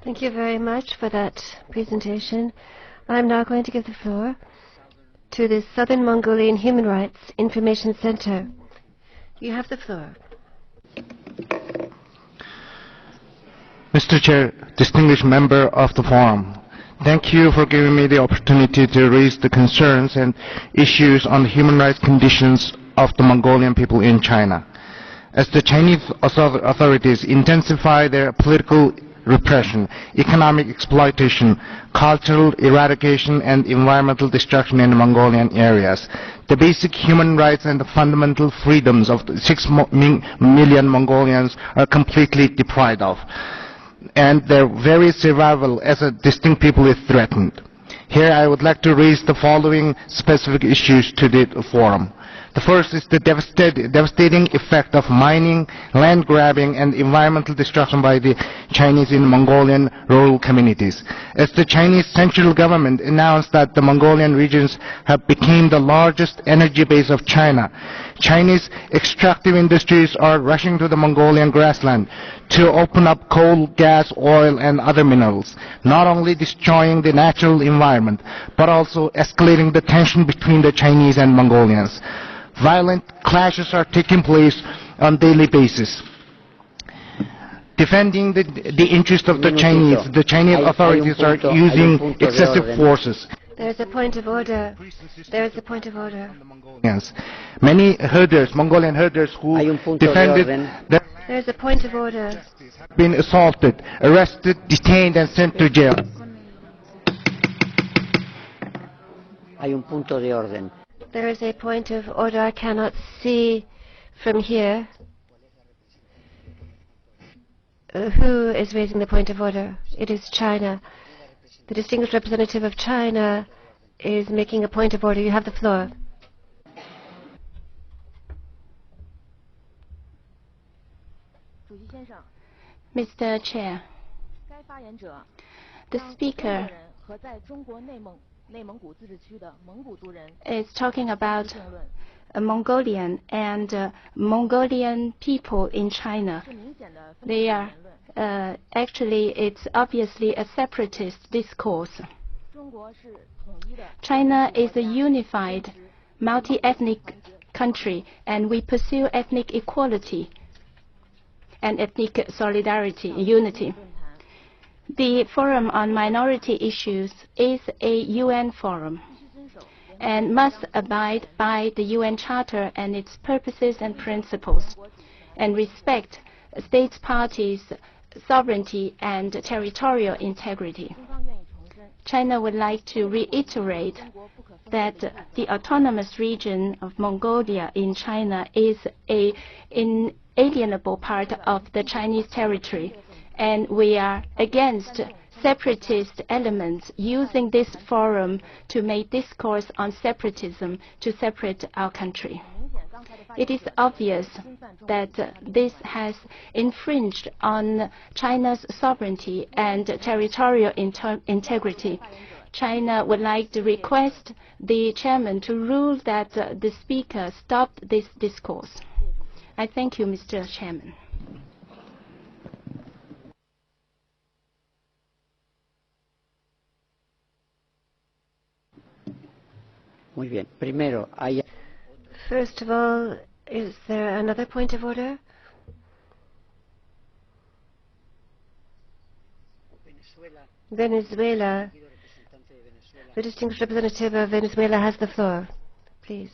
Thank you very much for that presentation. I'm now going to give the floor to the Southern Mongolian Human Rights Information Center. You have the floor. Mr. Chair, distinguished member of the forum, thank you for giving me the opportunity to raise the concerns and issues on the human rights conditions of the Mongolian people in China. As the Chinese authorities intensify their political repression, economic exploitation, cultural eradication and environmental destruction in the Mongolian areas, the basic human rights and the fundamental freedoms of the 6 million Mongolians are completely deprived of, and their very survival as a distinct people is threatened. Here I would like to raise the following specific issues to the forum. The first is the devastating effect of mining, land grabbing and environmental destruction by the Chinese in Mongolian rural communities. As the Chinese central government announced that the Mongolian regions have become the largest energy base of China, Chinese extractive industries are rushing to the Mongolian grassland to open up coal, gas, oil and other minerals, not only destroying the natural environment, but also escalating the tension between the Chinese and Mongolians. Violent clashes are taking place on a daily basis. Defending the interest of the Chinese authorities are using excessive forces. There is a point of order. There is a point of order. Yes. Many herders, Mongolian herders who defended their there is a point of order. have been assaulted, arrested, detained and sent to jail. There is a point of order. I cannot see from here. Who is raising the point of order? It is China. The distinguished representative of China is making a point of order. You have the floor. Mr. Chair, the speaker is talking about Mongolian and Mongolian people in China. They are actually, it's obviously a separatist discourse. China is a unified, multi-ethnic country, and we pursue ethnic equality and ethnic solidarity, unity. The Forum on Minority Issues is a UN forum and must abide by the UN Charter and its purposes and principles, and respect states' parties' sovereignty and territorial integrity. China would like to reiterate that the autonomous region of Mongolia in China is an inalienable part of the Chinese territory, and we are against separatist elements using this forum to make discourse on separatism to separate our country. It is obvious that this has infringed on China's sovereignty and territorial integrity. China would like to request the chairman to rule that the speaker stopped this discourse. I thank you, Mr. Chairman. First of all, is there another point of order? Venezuela. The distinguished representative of Venezuela has the floor. Please.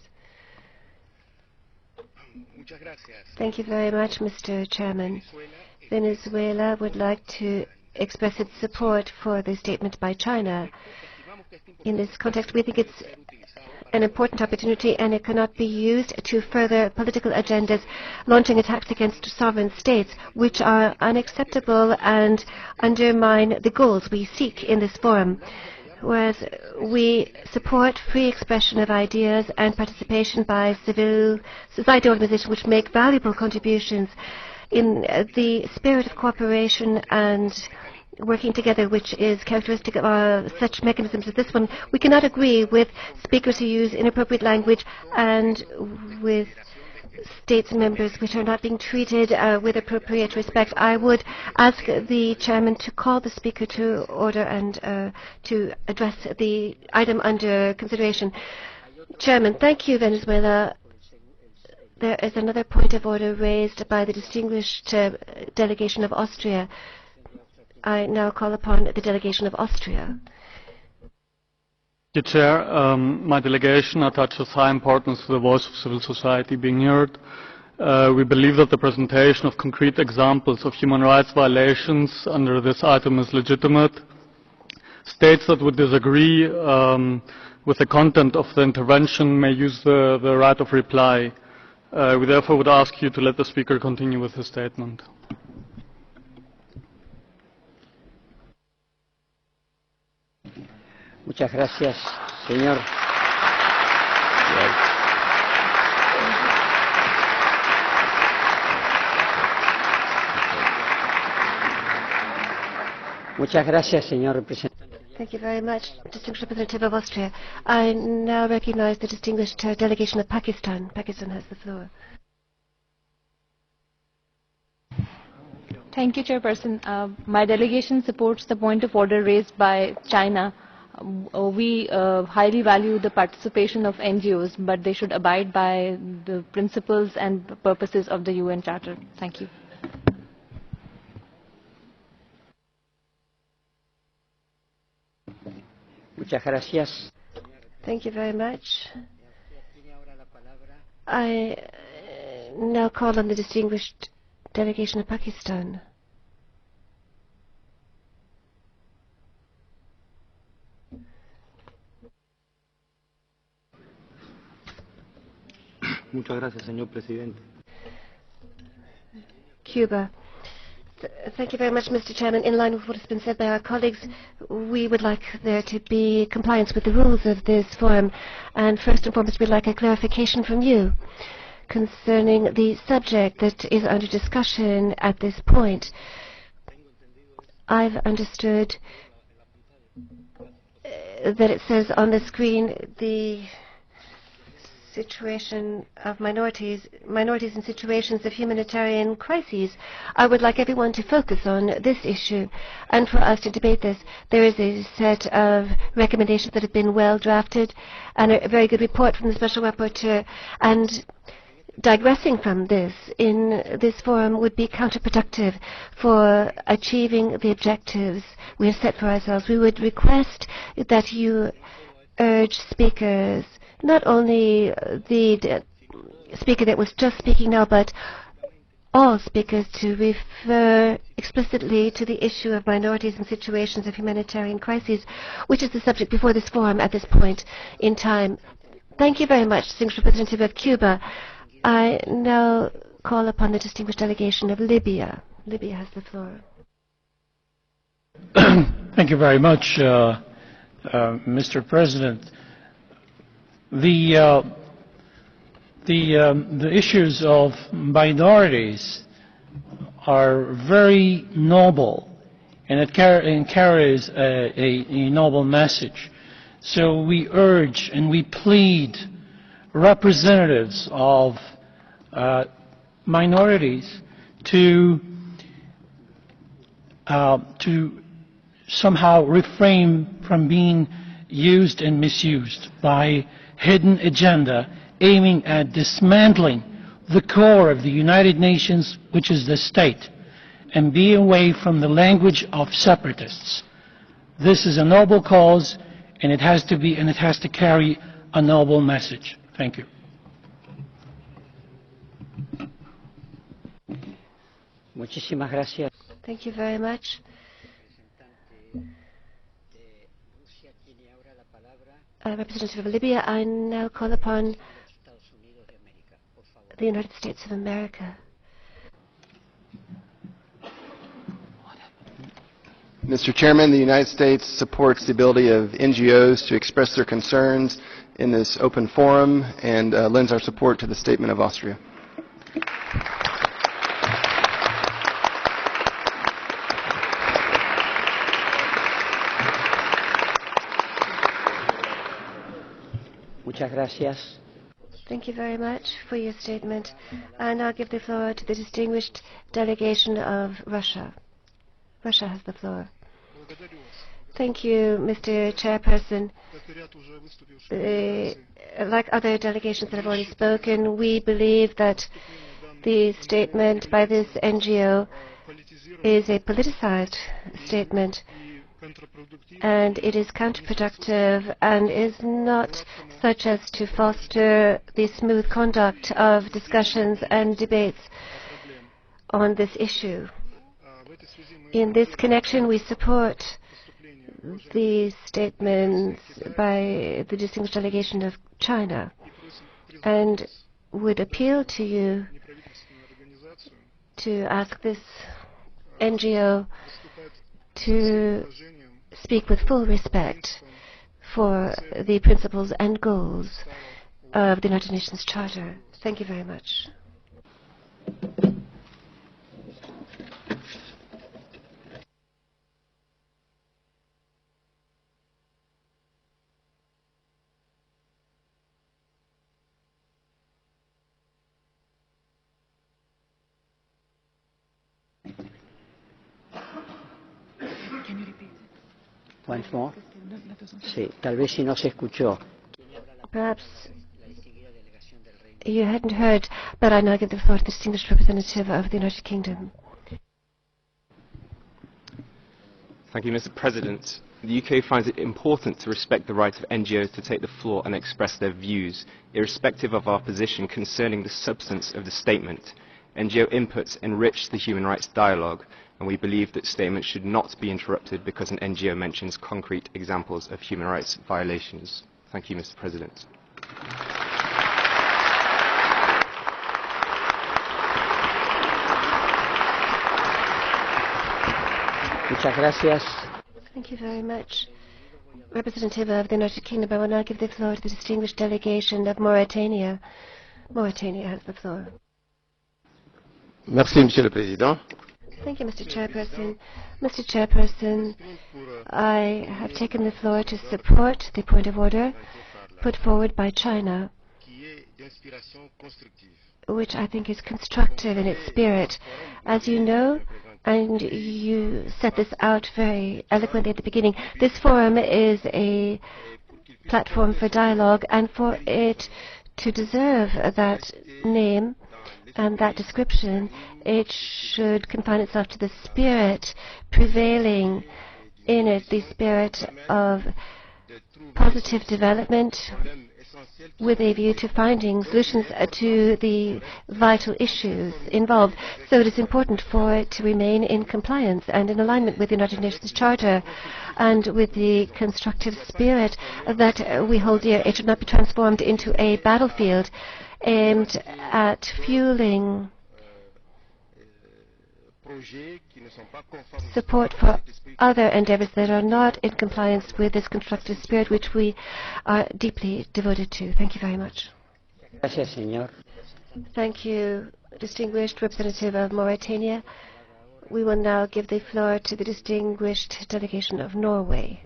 Thank you very much, Mr. Chairman. Venezuela would like to express its support for the statement by China. In this context, we think it's an important opportunity, and it cannot be used to further political agendas launching attacks against sovereign states, which are unacceptable and undermine the goals we seek in this forum. Whereas we support free expression of ideas and participation by civil society organizations which make valuable contributions in the spirit of cooperation and working together, which is characteristic of such mechanisms as this one. We cannot agree with speakers who use inappropriate language and with states members which are not being treated with appropriate respect. I would ask the chairman to call the speaker to order and to address the item under consideration. Chairman, thank you, Venezuela. There is another point of order raised by the distinguished delegation of Austria. I now call upon the delegation of Austria. Mr. Chair, my delegation attaches high importance to the voice of civil society being heard. We believe that the presentation of concrete examples of human rights violations under this item is legitimate. States that would disagree with the content of the intervention may use the right of reply. We therefore would ask you to let the speaker continue with his statement. Muchas gracias, señor. Muchas gracias, señor representante. Thank you very much, distinguished representative of Austria. I now recognize the distinguished delegation of Pakistan. Pakistan has the floor. Thank you, Chairperson. My delegation supports the point of order raised by China. We highly value the participation of NGOs, but they should abide by the principles and purposes of the UN Charter. Thank you. Muchas gracias. Thank you very much. I now call on the distinguished delegation of Pakistan. Muchas gracias, señor presidente. Cuba. Thank you very much, Mr. Chairman. In line with what has been said by our colleagues, we would like there to be compliance with the rules of this forum. And first and foremost, we'd like a clarification from you concerning the subject that is under discussion at this point. I've understood that it says on the screen the situation of minorities in situations of humanitarian crises. I would like everyone to focus on this issue and for us to debate this. There is a set of recommendations that have been well drafted and a very good report from the Special Rapporteur, and digressing from this in this forum would be counterproductive for achieving the objectives we have set for ourselves. We would request that you urge speakers, not only the speaker that was just speaking now, but all speakers, to refer explicitly to the issue of minorities in situations of humanitarian crises, which is the subject before this forum at this point in time. Thank you very much, distinguished representative of Cuba. I now call upon the distinguished delegation of Libya. Libya has the floor. Thank you very much, Mr. President. The issues of minorities are very noble, and it carries a noble message. So we urge and we plead representatives of minorities to somehow refrain from being used and misused by hidden agenda aiming at dismantling the core of the United Nations, which is the state, and be away from the language of separatists. This is a noble cause, and it has to carry a noble message. Thank you. Muchísimas gracias. Thank you very much. Representative of Libya, I now call upon the United States of America. Mr. Chairman, the United States supports the ability of NGOs to express their concerns in this open forum and lends our support to the statement of Austria. Muchas gracias. Thank you very much for your statement. I now give the floor to the distinguished delegation of Russia. Russia has the floor. Thank you, Mr. Chairperson. Like other delegations that have already spoken, we believe that the statement by this NGO is a politicized statement, and it is counterproductive and is not such as to foster the smooth conduct of discussions and debates on this issue. In this connection, we support the statements by the distinguished delegation of China and would appeal to you to ask this NGO to speak with full respect for the principles and goals of the United Nations Charter. Thank you very much. Once more. Sí, tal vez si no se escuchó. Perhaps you hadn't heard, but I now give the floor to the distinguished representative of the United Kingdom. Thank you, Mr. President. The UK finds it important to respect the right of NGOs to take the floor and express their views, irrespective of our position concerning the substance of the statement. NGO inputs enrich the human rights dialogue, and we believe that statements should not be interrupted because an NGO mentions concrete examples of human rights violations. Thank you, Mr. President. Muchas gracias. Thank you very much. Representative of the United Kingdom, I will now give the floor to the distinguished delegation of Mauritania. Mauritania has the floor. Merci, Monsieur le Président. Thank you, Mr. Chairperson. Mr. Chairperson, I have taken the floor to support the point of order put forward by China, which I think is constructive in its spirit. As you know, and you set this out very eloquently at the beginning, this forum is a platform for dialogue, and for it to deserve that name and that description, it should confine itself to the spirit prevailing in it, the spirit of positive development with a view to finding solutions to the vital issues involved. So it is important for it to remain in compliance and in alignment with the United Nations Charter and with the constructive spirit that we hold dear. It should not be transformed into a battlefield aimed at fueling support for other endeavors that are not in compliance with this constructive spirit, which we are deeply devoted to. Thank you very much. Gracias, señor. Thank you, distinguished representative of Mauritania. We will now give the floor to the distinguished delegation of Norway.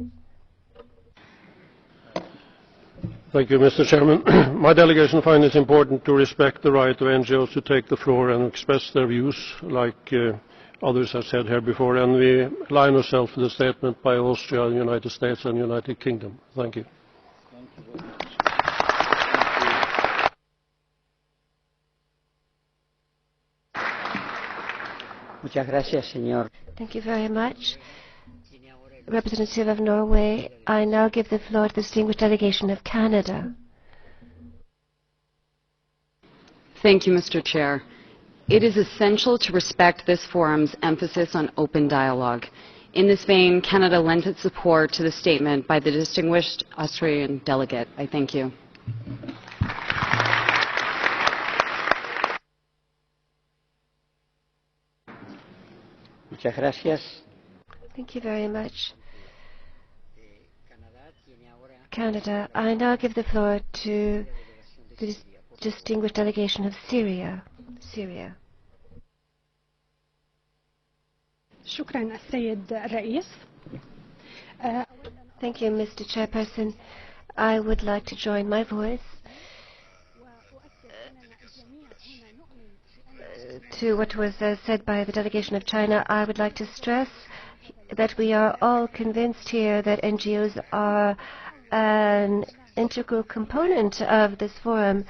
Thank you, Mr. Chairman. My delegation finds it important to respect the right of NGOs to take the floor and express their views, like others have said here before, and we align ourselves with the statement by Austria, the United States and the United Kingdom. Thank you. Muchas gracias, señor. Thank you very much. Representative of Norway, I now give the floor to the distinguished delegation of Canada. Thank you, Mr. Chair. It is essential to respect this forum's emphasis on open dialogue. In this vein, Canada lent its support to the statement by the distinguished Australian delegate. I thank you. Muchas gracias. Thank you very much. Canada, I now give the floor to the distinguished delegation of Syria. Syria. شكرا السيد الرئيس. Thank you, Mr. Chairperson. I would like to join my voice to what was said by the delegation of China, I would like to stress that we are all convinced here that NGOs are an integral component of this forum.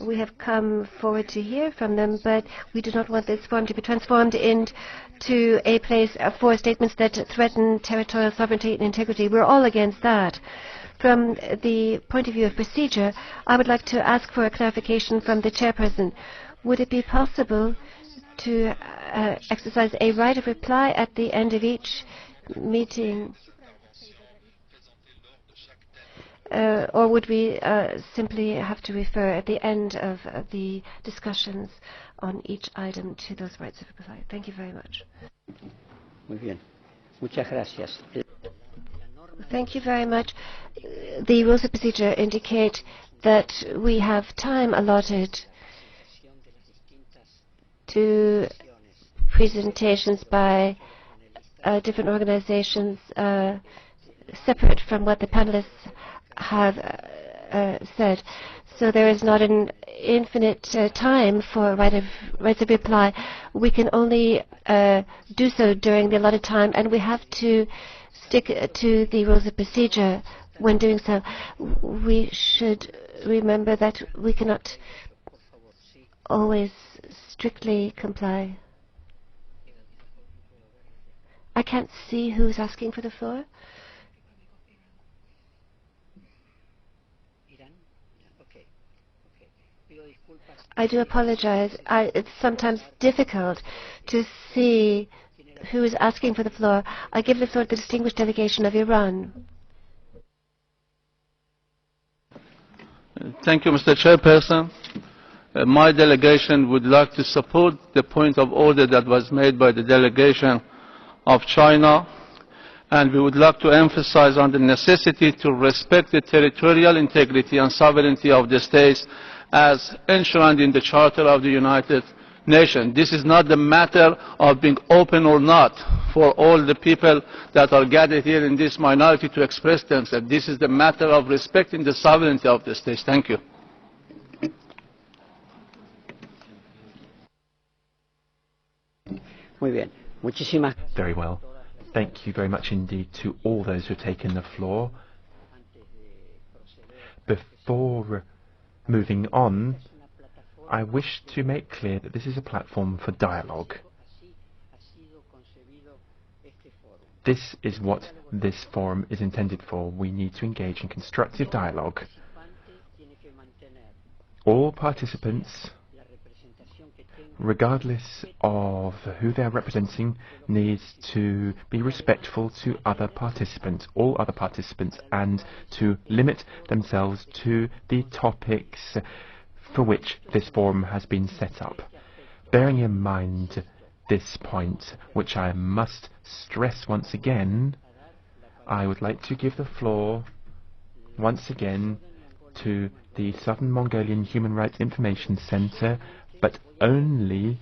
We have come forward to hear from them, but we do not want this forum to be transformed into a place for statements that threaten territorial sovereignty and integrity. We're all against that. From the point of view of procedure, I would like to ask for a clarification from the chairperson. Would it be possible to exercise a right of reply at the end of each meeting? Or would we simply have to refer at the end of the discussions on each item to those rights of reply? Thank you very much. Muy bien. Muchas gracias. Thank you very much. The rules of procedure indicate that we have time allotted to presentations by different organizations separate from what the panelists have said. So there is not an infinite time for rights of reply. We can only do so during the allotted time, and we have to stick to the rules of procedure when doing so. We should remember that we cannot always strictly comply. I can't see who's asking for the floor. I do apologize. It's sometimes difficult to see who is asking for the floor. I give the floor to the distinguished delegation of Iran. Thank you, Mr. Chairperson. My delegation would like to support the point of order that was made by the delegation of China, and we would like to emphasize on the necessity to respect the territorial integrity and sovereignty of the states as enshrined in the Charter of the United Nations. This is not the matter of being open or not for all the people that are gathered here in this minority to express themselves. This is the matter of respecting the sovereignty of the states. Thank you. Muy bien. Muchísimas. Very well. Thank you very much indeed to all those who have taken the floor. Before moving on, I wish to make clear that this is a platform for dialogue. This is what this forum is intended for. We need to engage in constructive dialogue. All participants, regardless of who they are representing, needs to be respectful to other participants, all other participants, and to limit themselves to the topics for which this forum has been set up. Bearing in mind this point, which I must stress once again, I would like to give the floor once again to the Southern Mongolian Human Rights Information Center, but only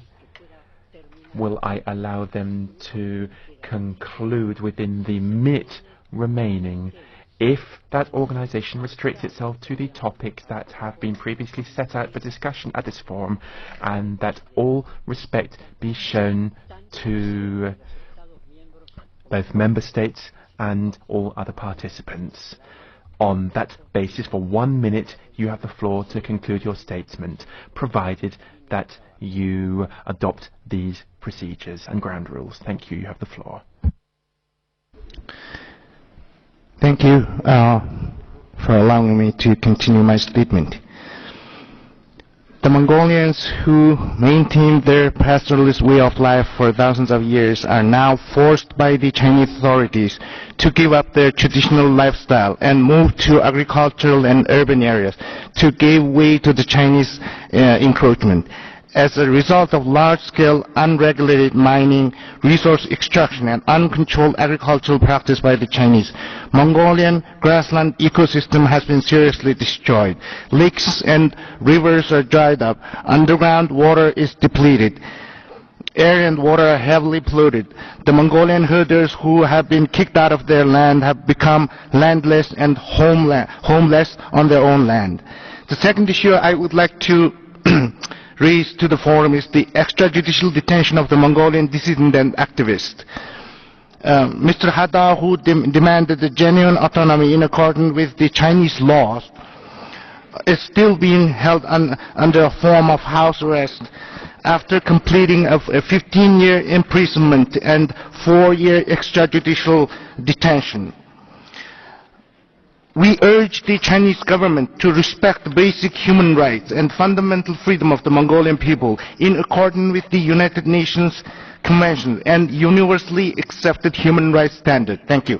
will I allow them to conclude within the minute remaining. If that organization restricts itself to the topics that have been previously set out for discussion at this forum, and that all respect be shown to both member states and all other participants. On that basis, for 1 minute, you have the floor to conclude your statement, provided that you adopt these procedures and ground rules. Thank you. You have the floor. Thank you for allowing me to continue my statement. The Mongolians who maintained their pastoralist way of life for thousands of years are now forced by the Chinese authorities to give up their traditional lifestyle and move to agricultural and urban areas to give way to the Chinese encroachment. As a result of large-scale, unregulated mining, resource extraction, and uncontrolled agricultural practice by the Chinese, Mongolian grassland ecosystem has been seriously destroyed. Lakes and rivers are dried up. Underground water is depleted. Air and water are heavily polluted. The Mongolian herders who have been kicked out of their land have become landless and homeless on their own land. The second issue I would like to raised to the forum is the extrajudicial detention of the Mongolian dissident and activist. Mr. Hada, who demanded the genuine autonomy in accordance with the Chinese laws, is still being held under a form of house arrest after completing a 15-year imprisonment and 4-year extrajudicial detention. We urge the Chinese government to respect basic human rights and fundamental freedom of the Mongolian people in accordance with the United Nations Convention and universally accepted human rights standard. Thank you.